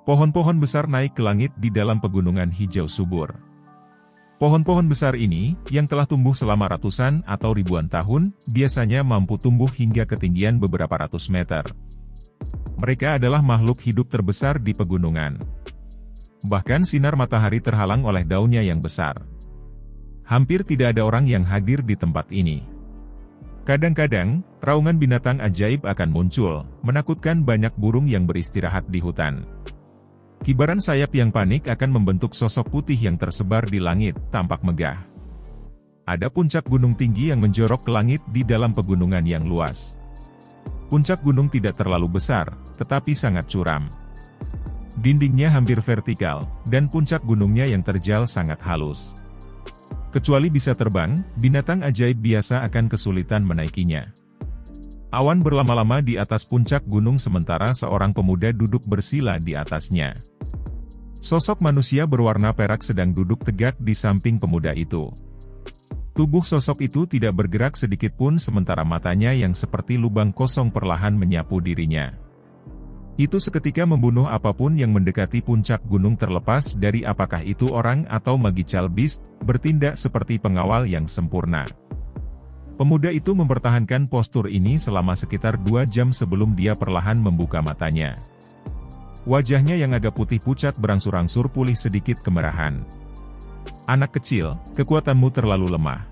Pohon-pohon besar naik ke langit di dalam pegunungan hijau subur. Pohon-pohon besar ini, yang telah tumbuh selama ratusan atau ribuan tahun, biasanya mampu tumbuh hingga ketinggian beberapa ratus meter. Mereka adalah makhluk hidup terbesar di pegunungan. Bahkan sinar matahari terhalang oleh daunnya yang besar. Hampir tidak ada orang yang hadir di tempat ini. Kadang-kadang, raungan binatang ajaib akan muncul, menakutkan banyak burung yang beristirahat di hutan. Kibaran sayap yang panik akan membentuk sosok putih yang tersebar di langit, tampak megah. Ada puncak gunung tinggi yang menjorok ke langit di dalam pegunungan yang luas. Puncak gunung tidak terlalu besar, tetapi sangat curam. Dindingnya hampir vertikal, dan puncak gunungnya yang terjal sangat halus. Kecuali bisa terbang, binatang ajaib biasa akan kesulitan menaikinya. Awan berlama-lama di atas puncak gunung sementara seorang pemuda duduk bersila di atasnya. Sosok manusia berwarna perak sedang duduk tegak di samping pemuda itu. Tubuh sosok itu tidak bergerak sedikit pun sementara matanya yang seperti lubang kosong perlahan menyapu dirinya. Itu seketika membunuh apapun yang mendekati puncak gunung terlepas dari apakah itu orang atau magical beast, bertindak seperti pengawal yang sempurna. Pemuda itu mempertahankan postur ini selama sekitar 2 jam sebelum dia perlahan membuka matanya. Wajahnya yang agak putih pucat berangsur-angsur pulih sedikit kemerahan. Anak kecil, kekuatanmu terlalu lemah.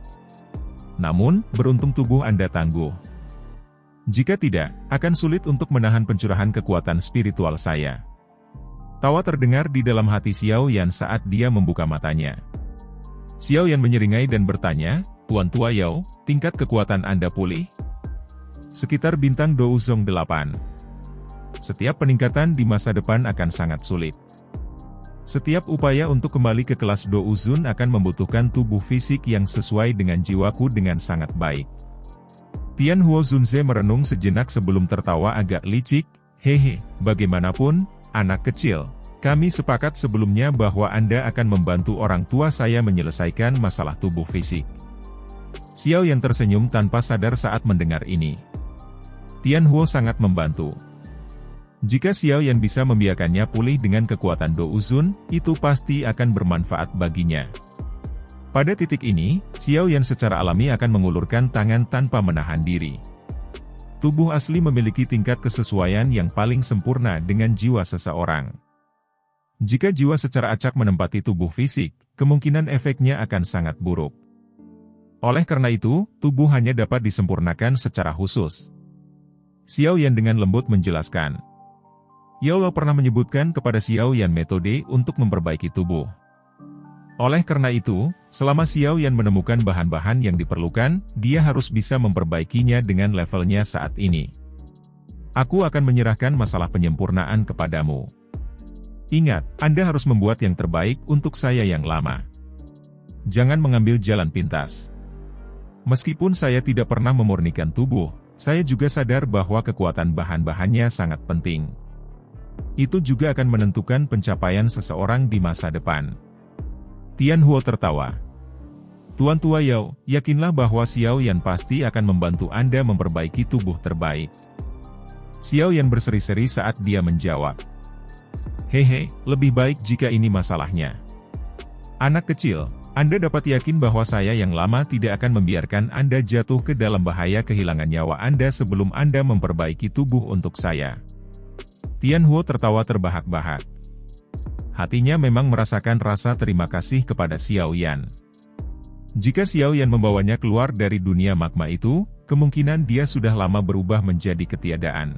Namun, beruntung tubuh Anda tangguh. Jika tidak, akan sulit untuk menahan pencurahan kekuatan spiritual saya. Tawa terdengar di dalam hati Xiao Yan saat dia membuka matanya. Xiao Yan menyeringai dan bertanya, Tuan Tua Yao, tingkat kekuatan Anda pulih? Sekitar bintang Douzong 8. Setiap peningkatan di masa depan akan sangat sulit. Setiap upaya untuk kembali ke kelas Douzun akan membutuhkan tubuh fisik yang sesuai dengan jiwaku dengan sangat baik. Tian Huo Zunze merenung sejenak sebelum tertawa agak licik, hehe, bagaimanapun, anak kecil. Kami sepakat sebelumnya bahwa Anda akan membantu orang tua saya menyelesaikan masalah tubuh fisik. Xiao Yan tersenyum tanpa sadar saat mendengar ini. Tian Huo sangat membantu. Jika Xiao Yan bisa membiarkannya pulih dengan kekuatan Douzun, itu pasti akan bermanfaat baginya. Pada titik ini, Xiao Yan secara alami akan mengulurkan tangan tanpa menahan diri. Tubuh asli memiliki tingkat kesesuaian yang paling sempurna dengan jiwa seseorang. Jika jiwa secara acak menempati tubuh fisik, kemungkinan efeknya akan sangat buruk. Oleh karena itu, tubuh hanya dapat disempurnakan secara khusus. Xiao Yan dengan lembut menjelaskan. Yao Lao pernah menyebutkan kepada Xiao Yan metode untuk memperbaiki tubuh. Oleh karena itu, selama Xiao Yan menemukan bahan-bahan yang diperlukan, dia harus bisa memperbaikinya dengan levelnya saat ini. Aku akan menyerahkan masalah penyempurnaan kepadamu. Ingat, Anda harus membuat yang terbaik untuk saya yang lama. Jangan mengambil jalan pintas. Meskipun saya tidak pernah memurnikan tubuh, saya juga sadar bahwa kekuatan bahan-bahannya sangat penting. Itu juga akan menentukan pencapaian seseorang di masa depan. Tian Huo tertawa. Tuan Tua Yao, yakinlah bahwa Xiao Yan pasti akan membantu Anda memperbaiki tubuh terbaik. Xiao Yan berseri-seri saat dia menjawab. Hehe, lebih baik jika ini masalahnya. Anak kecil, Anda dapat yakin bahwa saya yang lama tidak akan membiarkan Anda jatuh ke dalam bahaya kehilangan nyawa Anda sebelum Anda memperbaiki tubuh untuk saya. Tian Huo tertawa terbahak-bahak. Hatinya memang merasakan rasa terima kasih kepada Xiao Yan. Jika Xiao Yan membawanya keluar dari dunia magma itu, kemungkinan dia sudah lama berubah menjadi ketiadaan.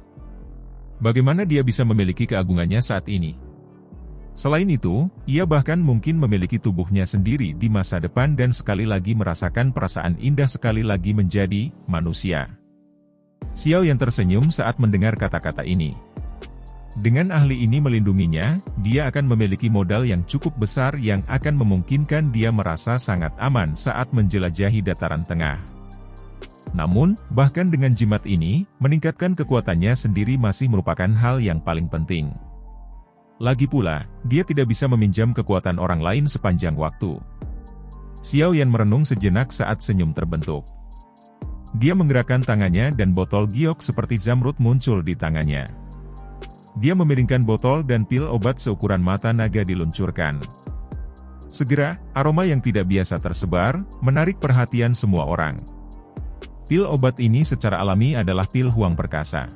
Bagaimana dia bisa memiliki keagungannya saat ini? Selain itu, ia bahkan mungkin memiliki tubuhnya sendiri di masa depan dan sekali lagi merasakan perasaan indah sekali lagi menjadi manusia. Xiao Yan tersenyum saat mendengar kata-kata ini. Dengan ahli ini melindunginya, dia akan memiliki modal yang cukup besar yang akan memungkinkan dia merasa sangat aman saat menjelajahi dataran tengah. Namun, bahkan dengan jimat ini, meningkatkan kekuatannya sendiri masih merupakan hal yang paling penting. Lagi pula, dia tidak bisa meminjam kekuatan orang lain sepanjang waktu. Xiao Yan merenung sejenak saat senyum terbentuk. Dia menggerakkan tangannya dan botol giok seperti zamrud muncul di tangannya. dia memiringkan botol dan pil obat seukuran mata naga diluncurkan. Segera, aroma yang tidak biasa tersebar, menarik perhatian semua orang. Pil obat ini secara alami adalah pil Huang Perkasa.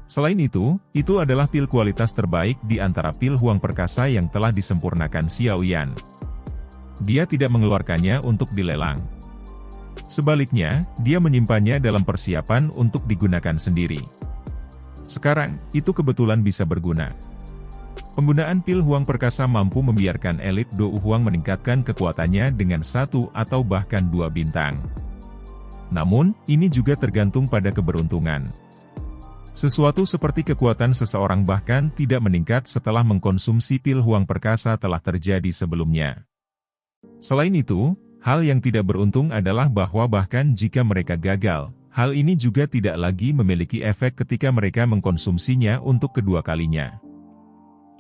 Selain itu adalah pil kualitas terbaik di antara pil Huang Perkasa yang telah disempurnakan Xiao Yan. Dia tidak mengeluarkannya untuk dilelang. Sebaliknya, dia menyimpannya dalam persiapan untuk digunakan sendiri. Sekarang, itu kebetulan bisa berguna. Penggunaan pil Huang Perkasa mampu membiarkan elit Dou Huang meningkatkan kekuatannya dengan 1 atau bahkan 2 bintang. Namun, ini juga tergantung pada keberuntungan. Sesuatu seperti kekuatan seseorang bahkan tidak meningkat setelah mengkonsumsi pil Huang Perkasa telah terjadi sebelumnya. Selain itu, hal yang tidak beruntung adalah bahwa bahkan jika mereka gagal, hal ini juga tidak lagi memiliki efek ketika mereka mengkonsumsinya untuk kedua kalinya.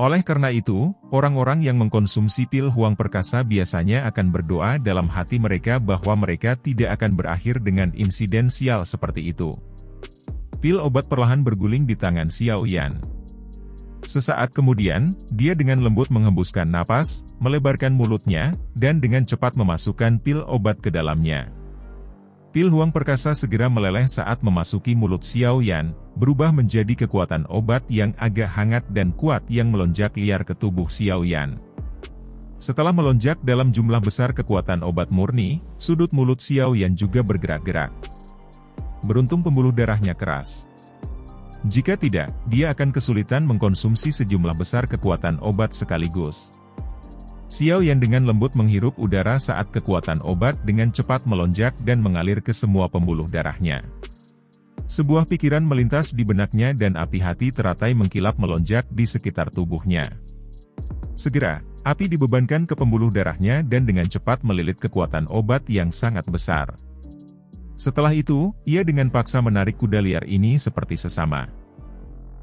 Oleh karena itu, orang-orang yang mengkonsumsi pil Huang Perkasa biasanya akan berdoa dalam hati mereka bahwa mereka tidak akan berakhir dengan insiden sial seperti itu. Pil obat perlahan berguling di tangan Xiao Yan. Sesaat kemudian, dia dengan lembut menghembuskan napas, melebarkan mulutnya, dan dengan cepat memasukkan pil obat ke dalamnya. Pil Huang Perkasa segera meleleh saat memasuki mulut Xiao Yan, berubah menjadi kekuatan obat yang agak hangat dan kuat yang melonjak liar ke tubuh Xiao Yan. Setelah melonjak dalam jumlah besar kekuatan obat murni, sudut mulut Xiao Yan juga bergerak-gerak. Beruntung pembuluh darahnya keras. Jika tidak, dia akan kesulitan mengkonsumsi sejumlah besar kekuatan obat sekaligus. Xiao Yan dengan lembut menghirup udara saat kekuatan obat dengan cepat melonjak dan mengalir ke semua pembuluh darahnya. Sebuah pikiran melintas di benaknya dan api hati teratai mengkilap melonjak di sekitar tubuhnya. Segera, api dibebankan ke pembuluh darahnya dan dengan cepat melilit kekuatan obat yang sangat besar. Setelah itu, ia dengan paksa menarik kuda liar ini seperti sesama.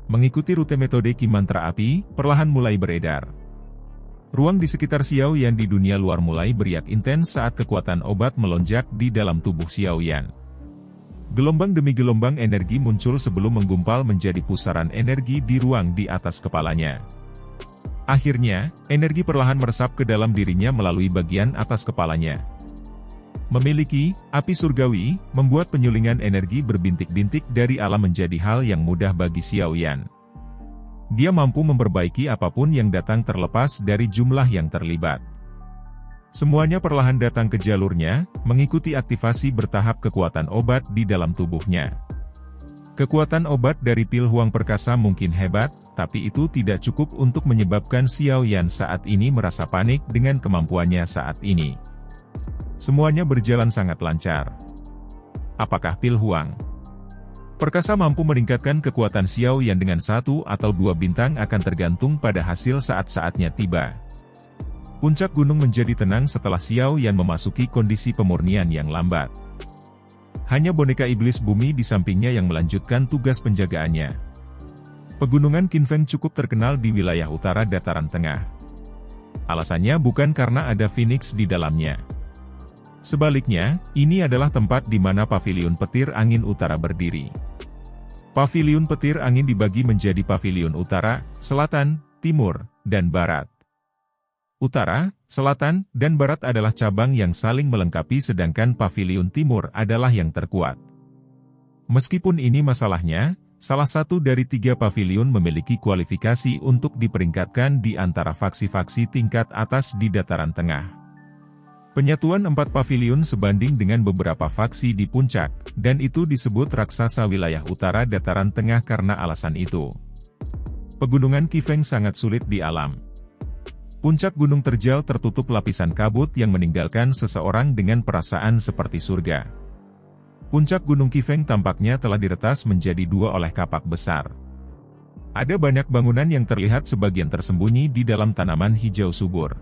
Mengikuti rute metode Ki Mantra Api, perlahan mulai beredar. Ruang di sekitar Xiao Yan di dunia luar mulai beriak intens saat kekuatan obat melonjak di dalam tubuh Xiao Yan. Gelombang demi gelombang energi muncul sebelum menggumpal menjadi pusaran energi di ruang di atas kepalanya. Akhirnya, energi perlahan meresap ke dalam dirinya melalui bagian atas kepalanya. Memiliki api surgawi, membuat penyulingan energi berbintik-bintik dari alam menjadi hal yang mudah bagi Xiao Yan. Dia mampu memperbaiki apapun yang datang terlepas dari jumlah yang terlibat. Semuanya perlahan datang ke jalurnya, mengikuti aktivasi bertahap kekuatan obat di dalam tubuhnya. Kekuatan obat dari pil Huang Perkasa mungkin hebat, tapi itu tidak cukup untuk menyebabkan Xiao Yan saat ini merasa panik dengan kemampuannya saat ini. Semuanya berjalan sangat lancar. Apakah pil Huang Perkasa mampu meningkatkan kekuatan Xiao Yan dengan 1 atau 2 bintang akan tergantung pada hasil saat-saatnya tiba. Puncak gunung menjadi tenang setelah Xiao Yan memasuki kondisi pemurnian yang lambat. Hanya boneka iblis bumi di sampingnya yang melanjutkan tugas penjagaannya. Pegunungan Qinfeng cukup terkenal di wilayah utara dataran tengah. Alasannya bukan karena ada Phoenix di dalamnya. Sebaliknya, ini adalah tempat di mana Paviliun Petir Angin Utara berdiri. Paviliun Petir Angin dibagi menjadi Paviliun Utara, Selatan, Timur, dan Barat. Utara, Selatan, dan Barat adalah cabang yang saling melengkapi sedangkan Paviliun Timur adalah yang terkuat. Meskipun ini masalahnya, salah satu dari 3 paviliun memiliki kualifikasi untuk diperingkatkan di antara faksi-faksi tingkat atas di dataran tengah. Penyatuan 4 paviliun sebanding dengan beberapa faksi di puncak, dan itu disebut raksasa wilayah utara dataran tengah karena alasan itu. Pegunungan Qinfeng sangat sulit di alam. Puncak gunung terjal tertutup lapisan kabut yang meninggalkan seseorang dengan perasaan seperti surga. Puncak gunung Qinfeng tampaknya telah diretas menjadi 2 oleh kapak besar. Ada banyak bangunan yang terlihat sebagian tersembunyi di dalam tanaman hijau subur.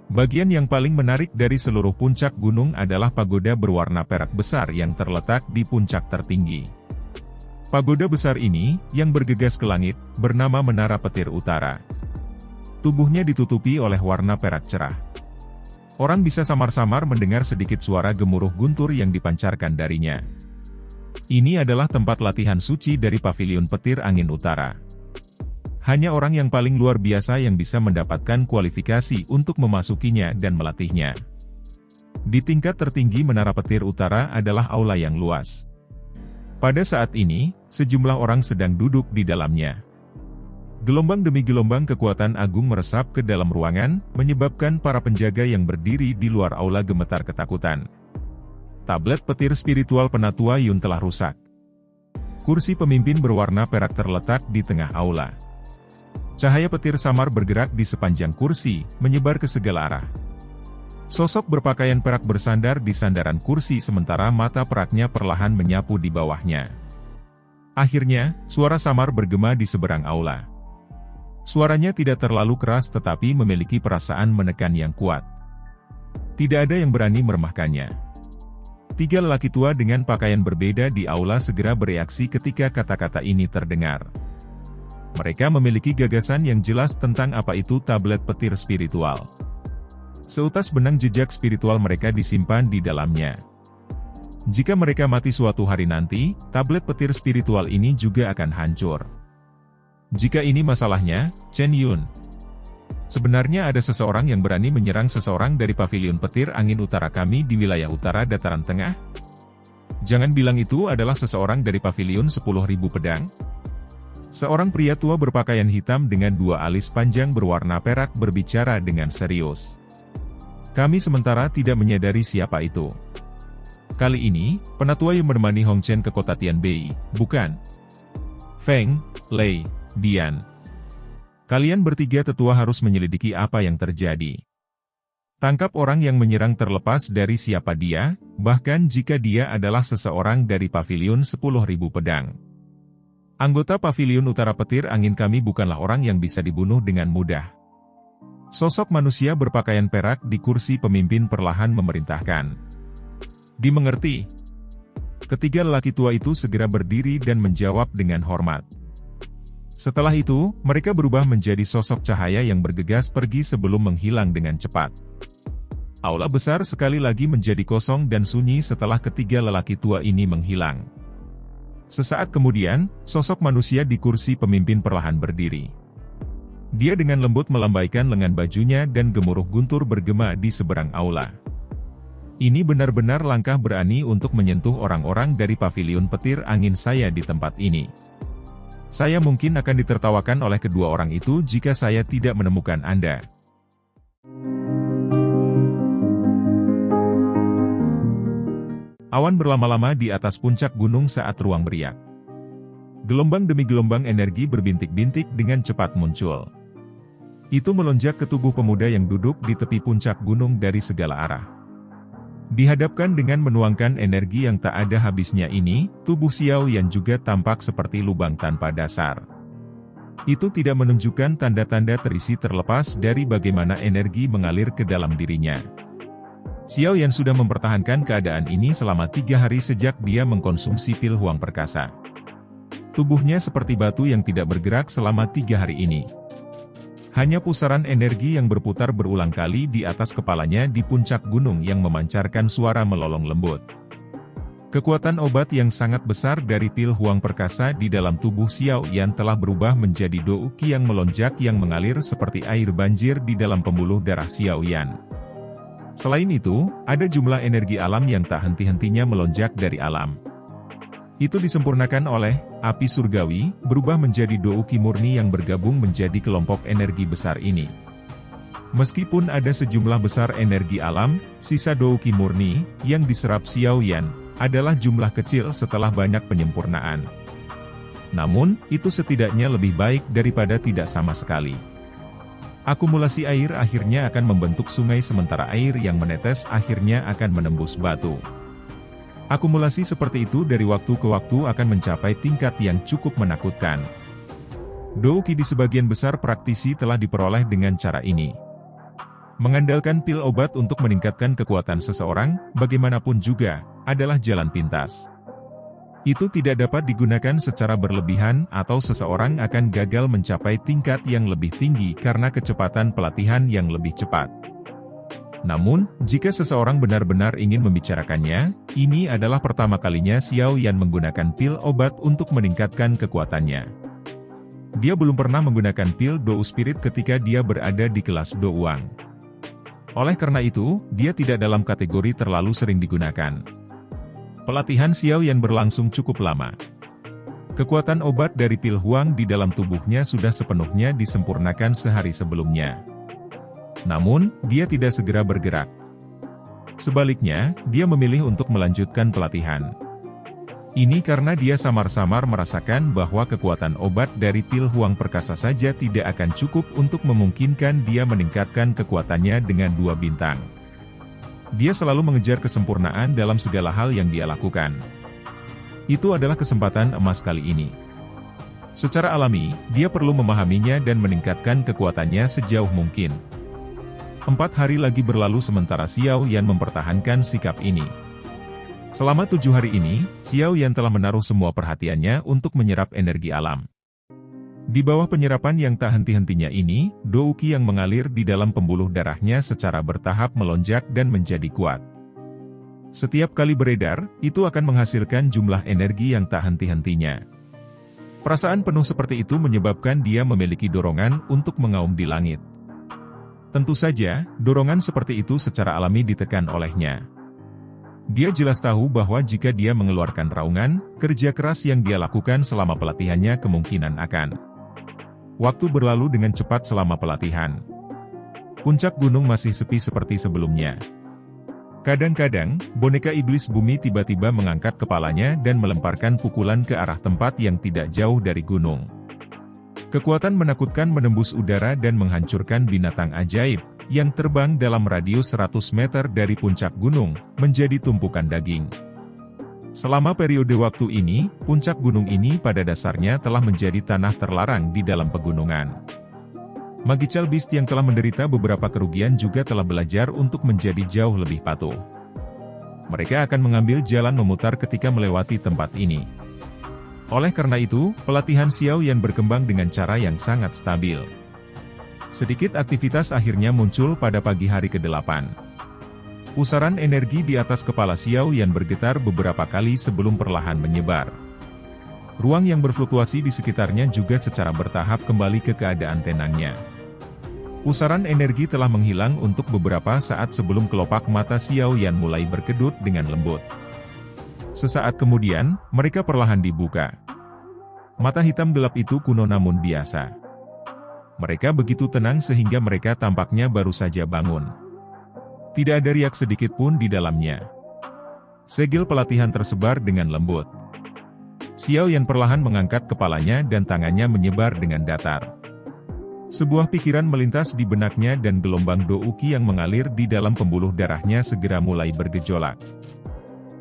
Bagian yang paling menarik dari seluruh puncak gunung adalah pagoda berwarna perak besar yang terletak di puncak tertinggi. Pagoda besar ini, yang bergegas ke langit, bernama Menara Petir Utara. Tubuhnya ditutupi oleh warna perak cerah. Orang bisa samar-samar mendengar sedikit suara gemuruh guntur yang dipancarkan darinya. Ini adalah tempat latihan suci dari Paviliun Petir Angin Utara. Hanya orang yang paling luar biasa yang bisa mendapatkan kualifikasi untuk memasukinya dan melatihnya. Di tingkat tertinggi Menara Petir Utara adalah aula yang luas. Pada saat ini, sejumlah orang sedang duduk di dalamnya. Gelombang demi gelombang kekuatan agung meresap ke dalam ruangan, menyebabkan para penjaga yang berdiri di luar aula gemetar ketakutan. Tablet petir spiritual Penatua Yun telah rusak. Kursi pemimpin berwarna perak terletak di tengah aula. Cahaya petir samar bergerak di sepanjang kursi, menyebar ke segala arah. Sosok berpakaian perak bersandar di sandaran kursi sementara mata peraknya perlahan menyapu di bawahnya. Akhirnya, suara samar bergema di seberang aula. Suaranya tidak terlalu keras tetapi memiliki perasaan menekan yang kuat. Tidak ada yang berani meremehkannya. 3 lelaki tua dengan pakaian berbeda di aula segera bereaksi ketika kata-kata ini terdengar. Mereka memiliki gagasan yang jelas tentang apa itu tablet petir spiritual. Seutas benang jejak spiritual mereka disimpan di dalamnya. Jika mereka mati suatu hari nanti, tablet petir spiritual ini juga akan hancur. Jika ini masalahnya, Chen Yun. Sebenarnya ada seseorang yang berani menyerang seseorang dari pavilion petir angin utara kami di wilayah utara dataran tengah? Jangan bilang itu adalah seseorang dari pavilion 10.000 pedang. Seorang pria tua berpakaian hitam dengan 2 alis panjang berwarna perak berbicara dengan serius. Kami sementara tidak menyadari siapa itu. Kali ini, Penatua yang menemani Hong Chen ke kota Tianbei, bukan? Feng, Lei, Dian. Kalian bertiga tetua harus menyelidiki apa yang terjadi. Tangkap orang yang menyerang terlepas dari siapa dia, bahkan jika dia adalah seseorang dari pavilion 10.000 pedang. Anggota pavilion utara petir angin kami bukanlah orang yang bisa dibunuh dengan mudah. Sosok manusia berpakaian perak di kursi pemimpin perlahan memerintahkan. Dimengerti. Ketiga lelaki tua itu segera berdiri dan menjawab dengan hormat. Setelah itu, mereka berubah menjadi sosok cahaya yang bergegas pergi sebelum menghilang dengan cepat. Aula besar sekali lagi menjadi kosong dan sunyi setelah ketiga lelaki tua ini menghilang. Sesaat kemudian, sosok manusia di kursi pemimpin perlahan berdiri. Dia dengan lembut melambaikan lengan bajunya dan gemuruh guntur bergema di seberang aula. Ini benar-benar langkah berani untuk menyentuh orang-orang dari pavilion petir angin saya di tempat ini. Saya mungkin akan ditertawakan oleh kedua orang itu jika saya tidak menemukan Anda. Awan berlama-lama di atas puncak gunung saat ruang beriak. Gelombang demi gelombang energi berbintik-bintik dengan cepat muncul. Itu melonjak ke tubuh pemuda yang duduk di tepi puncak gunung dari segala arah. Dihadapkan dengan menuangkan energi yang tak ada habisnya ini, tubuh Xiao Yan juga tampak seperti lubang tanpa dasar. Itu tidak menunjukkan tanda-tanda terisi terlepas dari bagaimana energi mengalir ke dalam dirinya. Xiao Yan sudah mempertahankan keadaan ini selama 3 hari sejak dia mengkonsumsi pil Huang Perkasa. Tubuhnya seperti batu yang tidak bergerak selama 3 hari ini. Hanya pusaran energi yang berputar berulang kali di atas kepalanya di puncak gunung yang memancarkan suara melolong lembut. Kekuatan obat yang sangat besar dari pil Huang Perkasa di dalam tubuh Xiao Yan telah berubah menjadi dou qi yang melonjak yang mengalir seperti air banjir di dalam pembuluh darah Xiao Yan. Selain itu, ada jumlah energi alam yang tak henti-hentinya melonjak dari alam. Itu disempurnakan oleh api surgawi, berubah menjadi dou qi murni yang bergabung menjadi kelompok energi besar ini. Meskipun ada sejumlah besar energi alam, sisa dou qi murni yang diserap Xiao Yan adalah jumlah kecil setelah banyak penyempurnaan. Namun, itu setidaknya lebih baik daripada tidak sama sekali. Akumulasi air akhirnya akan membentuk sungai sementara air yang menetes akhirnya akan menembus batu. Akumulasi seperti itu dari waktu ke waktu akan mencapai tingkat yang cukup menakutkan. Dou qi di sebagian besar praktisi telah diperoleh dengan cara ini. Mengandalkan pil obat untuk meningkatkan kekuatan seseorang, bagaimanapun juga, adalah jalan pintas. Itu tidak dapat digunakan secara berlebihan atau seseorang akan gagal mencapai tingkat yang lebih tinggi karena kecepatan pelatihan yang lebih cepat. Namun, jika seseorang benar-benar ingin membicarakannya, ini adalah pertama kalinya Xiao Yan menggunakan pil obat untuk meningkatkan kekuatannya. dia belum pernah menggunakan pil Dou Spirit ketika dia berada di kelas Douang. Oleh karena itu, dia tidak dalam kategori terlalu sering digunakan. Pelatihan Xiao Yan berlangsung cukup lama. Kekuatan obat dari pil Huang di dalam tubuhnya sudah sepenuhnya disempurnakan sehari sebelumnya. Namun, dia tidak segera bergerak. Sebaliknya, dia memilih untuk melanjutkan pelatihan. Ini karena dia samar-samar merasakan bahwa kekuatan obat dari pil Huang perkasa saja tidak akan cukup untuk memungkinkan dia meningkatkan kekuatannya dengan 2 bintang. Dia selalu mengejar kesempurnaan dalam segala hal yang dia lakukan. Itu adalah kesempatan emas kali ini. Secara alami, dia perlu memahaminya dan meningkatkan kekuatannya sejauh mungkin. 4 hari lagi berlalu sementara Xiao Yan mempertahankan sikap ini. Selama 7 hari ini, Xiao Yan telah menaruh semua perhatiannya untuk menyerap energi alam. Di bawah penyerapan yang tak henti-hentinya ini, Dou Qi yang mengalir di dalam pembuluh darahnya secara bertahap melonjak dan menjadi kuat. Setiap kali beredar, itu akan menghasilkan jumlah energi yang tak henti-hentinya. Perasaan penuh seperti itu menyebabkan dia memiliki dorongan untuk mengaum di langit. Tentu saja, dorongan seperti itu secara alami ditekan olehnya. Dia jelas tahu bahwa jika dia mengeluarkan raungan, kerja keras yang dia lakukan selama pelatihannya kemungkinan akan. Waktu berlalu dengan cepat selama pelatihan. Puncak gunung masih sepi seperti sebelumnya. Kadang-kadang, boneka iblis bumi tiba-tiba mengangkat kepalanya dan melemparkan pukulan ke arah tempat yang tidak jauh dari gunung. Kekuatan menakutkan menembus udara dan menghancurkan binatang ajaib, yang terbang dalam radius 100 meter dari puncak gunung, menjadi tumpukan daging. Selama periode waktu ini, puncak gunung ini pada dasarnya telah menjadi tanah terlarang di dalam pegunungan. Magical Beast yang telah menderita beberapa kerugian juga telah belajar untuk menjadi jauh lebih patuh. Mereka akan mengambil jalan memutar ketika melewati tempat ini. Oleh karena itu, pelatihan Xiao Yan berkembang dengan cara yang sangat stabil. Sedikit aktivitas akhirnya muncul pada pagi hari ke-8. Pusaran energi di atas kepala Xiao Yan bergetar beberapa kali sebelum perlahan menyebar. Ruang yang berfluktuasi di sekitarnya juga secara bertahap kembali ke keadaan tenangnya. Pusaran energi telah menghilang untuk beberapa saat sebelum kelopak mata Xiao Yan mulai berkedut dengan lembut. Sesaat kemudian, mereka perlahan dibuka. Mata hitam gelap itu kuno namun biasa. Mereka begitu tenang sehingga mereka tampaknya baru saja bangun. Tidak ada riak sedikit pun di dalamnya. Segel pelatihan tersebar dengan lembut. Xiao Yan perlahan mengangkat kepalanya dan tangannya menyebar dengan datar. Sebuah pikiran melintas di benaknya dan gelombang Dou Qi yang mengalir di dalam pembuluh darahnya segera mulai bergejolak.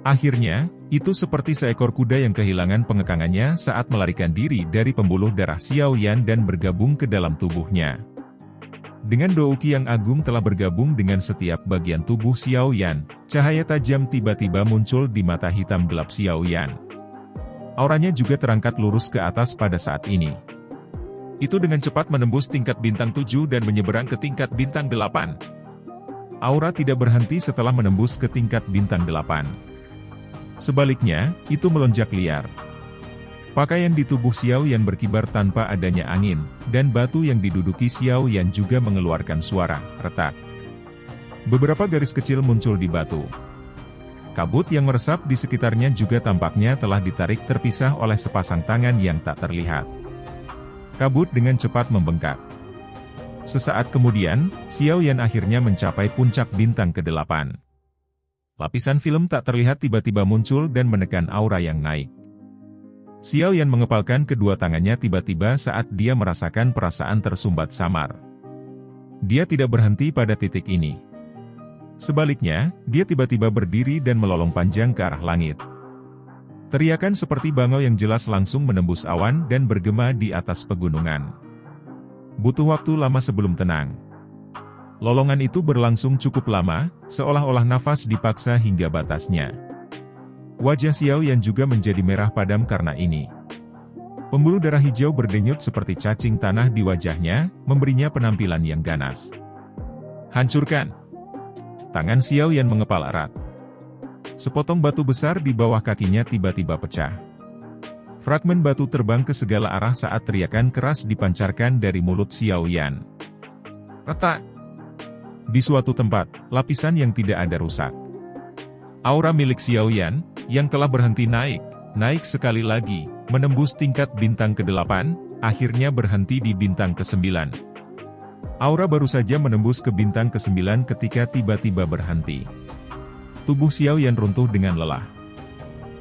Akhirnya, itu seperti seekor kuda yang kehilangan pengekangannya saat melarikan diri dari pembuluh darah Xiao Yan dan bergabung ke dalam tubuhnya. Dengan Dou Qi yang agung telah bergabung dengan setiap bagian tubuh Xiao Yan, cahaya tajam tiba-tiba muncul di mata hitam gelap Xiao Yan. Auranya juga terangkat lurus ke atas pada saat ini. Itu dengan cepat menembus tingkat bintang 7 dan menyeberang ke tingkat bintang 8. Aura tidak berhenti setelah menembus ke tingkat bintang 8. Sebaliknya, itu melonjak liar. Pakaian di tubuh Xiao Yan berkibar tanpa adanya angin, dan batu yang diduduki Xiao Yan juga mengeluarkan suara retak. Beberapa garis kecil muncul di batu. Kabut yang meresap di sekitarnya juga tampaknya telah ditarik terpisah oleh sepasang tangan yang tak terlihat. Kabut dengan cepat membengkak. Sesaat kemudian, Xiao Yan akhirnya mencapai puncak bintang ke-8. Lapisan film tak terlihat tiba-tiba muncul dan menekan aura yang naik. Xiao Yan mengepalkan kedua tangannya tiba-tiba saat dia merasakan perasaan tersumbat samar. Dia tidak berhenti pada titik ini. Sebaliknya, dia tiba-tiba berdiri dan melolong panjang ke arah langit. Teriakan seperti bangau yang jelas langsung menembus awan dan bergema di atas pegunungan. Butuh waktu lama sebelum tenang. Lolongan itu berlangsung cukup lama, seolah-olah nafas dipaksa hingga batasnya. Wajah Xiao Yan juga menjadi merah padam karena ini. Pembuluh darah hijau berdenyut seperti cacing tanah di wajahnya, memberinya penampilan yang ganas. Hancurkan! Tangan Xiao Yan mengepal erat. Sepotong batu besar di bawah kakinya tiba-tiba pecah. Fragmen batu terbang ke segala arah saat teriakan keras dipancarkan dari mulut Xiao Yan. Retak! Di suatu tempat, lapisan yang tidak ada rusak. Aura milik Xiao Yan, yang telah berhenti naik sekali lagi, menembus tingkat bintang ke-8, akhirnya berhenti di bintang ke-9. Aura baru saja menembus ke bintang ke-9 ketika tiba-tiba berhenti. Tubuh Xiao Yan runtuh dengan lelah.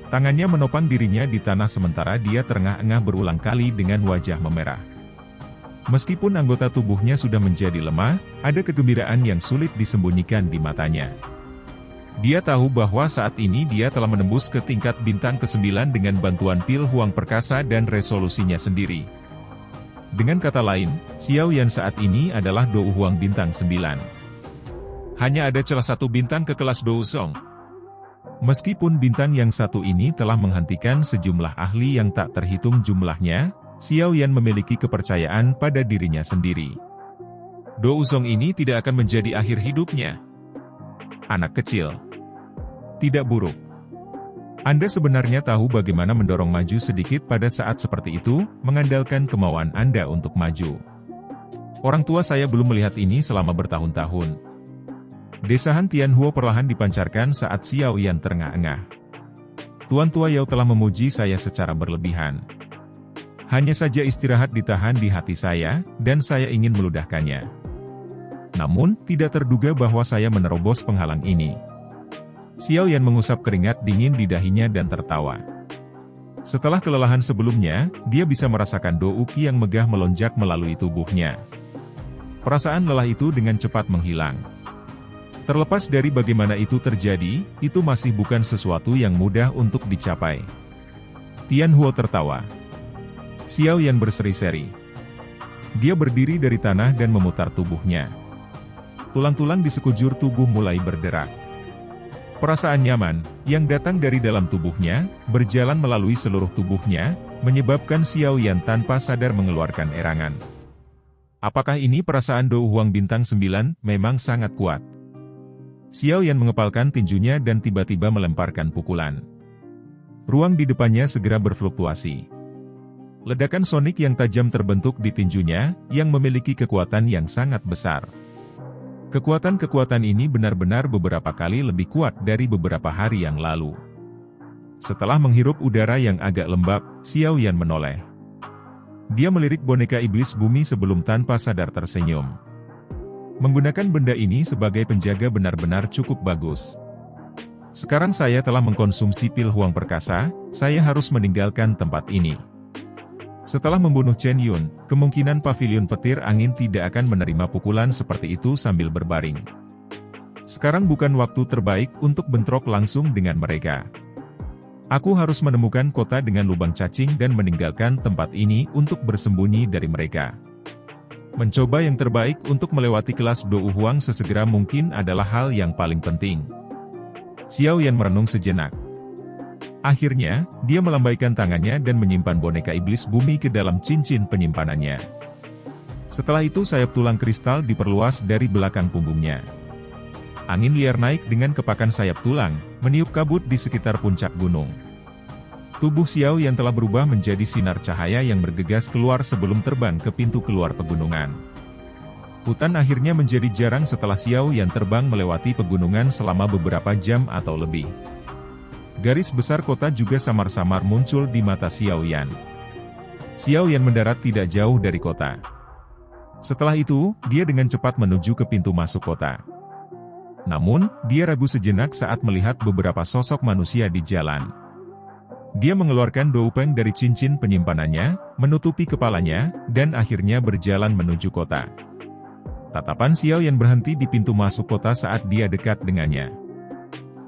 Tangannya menopang dirinya di tanah sementara dia terengah-engah berulang kali dengan wajah memerah. Meskipun anggota tubuhnya sudah menjadi lemah, ada kegembiraan yang sulit disembunyikan di matanya. Dia tahu bahwa saat ini dia telah menembus ke tingkat bintang ke-9 dengan bantuan pil Huang Perkasa dan resolusinya sendiri. Dengan kata lain, Xiao Yan saat ini adalah Dou Huang bintang 9. Hanya ada celah satu bintang ke kelas Dou Song. Meskipun bintang yang satu ini telah menghentikan sejumlah ahli yang tak terhitung jumlahnya, Xiao Yan memiliki kepercayaan pada dirinya sendiri. Dou Song ini tidak akan menjadi akhir hidupnya. Anak kecil. Tidak buruk. Anda sebenarnya tahu bagaimana mendorong maju sedikit pada saat seperti itu, mengandalkan kemauan Anda untuk maju. Orang tua saya belum melihat ini selama bertahun-tahun. Desahan Tianhuo perlahan dipancarkan saat Xiao Yan terengah-engah. Tuan Tua Yao telah memuji saya secara berlebihan. Hanya saja istirahat ditahan di hati saya, dan saya ingin meludahkannya. Namun, tidak terduga bahwa saya menerobos penghalang ini. Xiao Yan mengusap keringat dingin di dahinya dan tertawa. Setelah kelelahan sebelumnya, dia bisa merasakan Dou Qi yang megah melonjak melalui tubuhnya. Perasaan lelah itu dengan cepat menghilang. Terlepas dari bagaimana itu terjadi, itu masih bukan sesuatu yang mudah untuk dicapai. Tianhuo tertawa. Xiao Yan berseri-seri. Dia berdiri dari tanah dan memutar tubuhnya. Tulang-tulang di sekujur tubuh mulai berderak. Perasaan nyaman, yang datang dari dalam tubuhnya, berjalan melalui seluruh tubuhnya, menyebabkan Xiao Yan tanpa sadar mengeluarkan erangan. Apakah ini perasaan Dou Huang bintang 9 memang sangat kuat? Xiao Yan mengepalkan tinjunya dan tiba-tiba melemparkan pukulan. Ruang di depannya segera berfluktuasi. Ledakan sonik yang tajam terbentuk di tinjunya, yang memiliki kekuatan yang sangat besar. Kekuatan-kekuatan ini benar-benar beberapa kali lebih kuat dari beberapa hari yang lalu. Setelah menghirup udara yang agak lembab, Xiao Yan menoleh. Dia melirik boneka iblis bumi sebelum tanpa sadar tersenyum. Menggunakan benda ini sebagai penjaga benar-benar cukup bagus. Sekarang saya telah mengkonsumsi pil Huang Perkasa, saya harus meninggalkan tempat ini. Setelah membunuh Chen Yun, kemungkinan pavilion petir angin tidak akan menerima pukulan seperti itu sambil berbaring. Sekarang bukan waktu terbaik untuk bentrok langsung dengan mereka. Aku harus menemukan kota dengan lubang cacing dan meninggalkan tempat ini untuk bersembunyi dari mereka. Mencoba yang terbaik untuk melewati kelas Dou Huang sesegera mungkin adalah hal yang paling penting. Xiao Yan merenung sejenak. Akhirnya, dia melambaikan tangannya dan menyimpan boneka iblis bumi ke dalam cincin penyimpanannya. Setelah itu sayap tulang kristal diperluas dari belakang punggungnya. Angin liar naik dengan kepakan sayap tulang, meniup kabut di sekitar puncak gunung. Tubuh Xiao Yan telah berubah menjadi sinar cahaya yang bergegas keluar sebelum terbang ke pintu keluar pegunungan. Hutan akhirnya menjadi jarang setelah Xiao Yan terbang melewati pegunungan selama beberapa jam atau lebih. Garis besar kota juga samar-samar muncul di mata Xiao Yan. Xiao Yan mendarat tidak jauh dari kota. Setelah itu, dia dengan cepat menuju ke pintu masuk kota. Namun, dia ragu sejenak saat melihat beberapa sosok manusia di jalan. Dia mengeluarkan doupeng dari cincin penyimpanannya, menutupi kepalanya, dan akhirnya berjalan menuju kota. Tatapan Xiao Yan berhenti di pintu masuk kota saat dia dekat dengannya.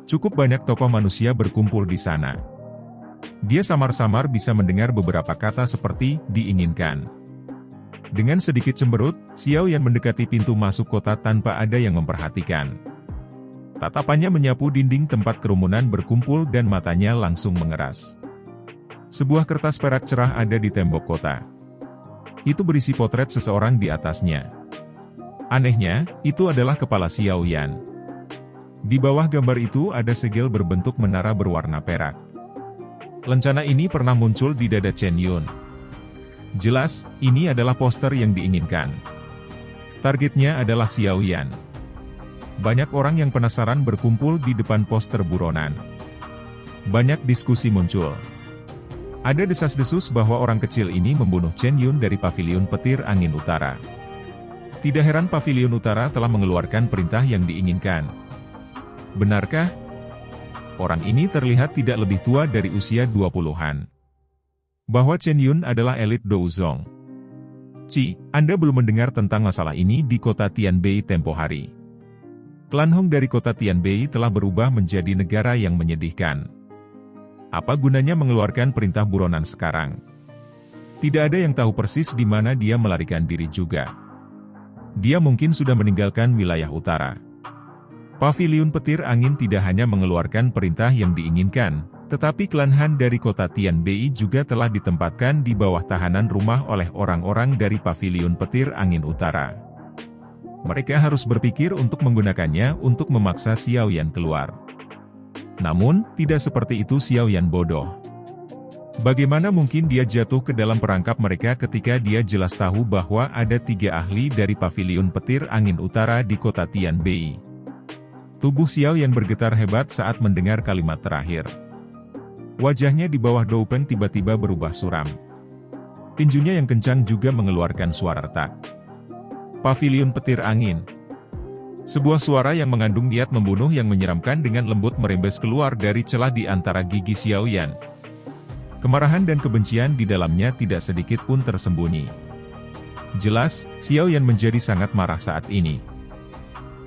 Cukup banyak tokoh manusia berkumpul di sana. Dia samar-samar bisa mendengar beberapa kata seperti, diinginkan. Dengan sedikit cemberut, Xiao Yan mendekati pintu masuk kota tanpa ada yang memperhatikan. Tatapannya menyapu dinding tempat kerumunan berkumpul dan matanya langsung mengeras. Sebuah kertas perak cerah ada di tembok kota. Itu berisi potret seseorang di atasnya. Anehnya, itu adalah kepala Xiao Yan. Di bawah gambar itu ada segel berbentuk menara berwarna perak. Lencana ini pernah muncul di dada Chen Yun. Jelas, ini adalah poster yang diinginkan. Targetnya adalah Xiao Yan. Banyak orang yang penasaran berkumpul di depan poster buronan. Banyak diskusi muncul. Ada desas-desus bahwa orang kecil ini membunuh Chen Yun dari Paviliun Petir Angin Utara. Tidak heran Paviliun Utara telah mengeluarkan perintah yang diinginkan. Benarkah? Orang ini terlihat tidak lebih tua dari usia 20-an. Bahwa Chen Yun adalah elit Douzong. Ci, Anda belum mendengar tentang masalah ini di kota Tianbei tempo hari. Klan Hong dari kota Tianbei telah berubah menjadi negara yang menyedihkan. Apa gunanya mengeluarkan perintah buronan sekarang? Tidak ada yang tahu persis di mana dia melarikan diri juga. Dia mungkin sudah meninggalkan wilayah utara. Paviliun Petir Angin tidak hanya mengeluarkan perintah yang diinginkan, tetapi klan Han dari kota Tianbei juga telah ditempatkan di bawah tahanan rumah oleh orang-orang dari Paviliun Petir Angin Utara. Mereka harus berpikir untuk menggunakannya untuk memaksa Xiao Yan keluar. Namun, tidak seperti itu Xiao Yan bodoh. Bagaimana mungkin dia jatuh ke dalam perangkap mereka ketika dia jelas tahu bahwa ada 3 ahli dari Paviliun Petir Angin Utara di kota Tianbei. Tubuh Xiao Yan bergetar hebat saat mendengar kalimat terakhir. Wajahnya di bawah Doupeng tiba-tiba berubah suram. Tinjunya yang kencang juga mengeluarkan suara retak. Paviliun Petir Angin. Sebuah suara yang mengandung niat membunuh yang menyeramkan dengan lembut merembes keluar dari celah di antara gigi Xiao Yan. Kemarahan dan kebencian di dalamnya tidak sedikit pun tersembunyi. Jelas, Xiao Yan menjadi sangat marah saat ini.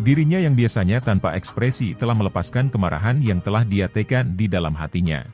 Dirinya yang biasanya tanpa ekspresi telah melepaskan kemarahan yang telah dia tekan di dalam hatinya.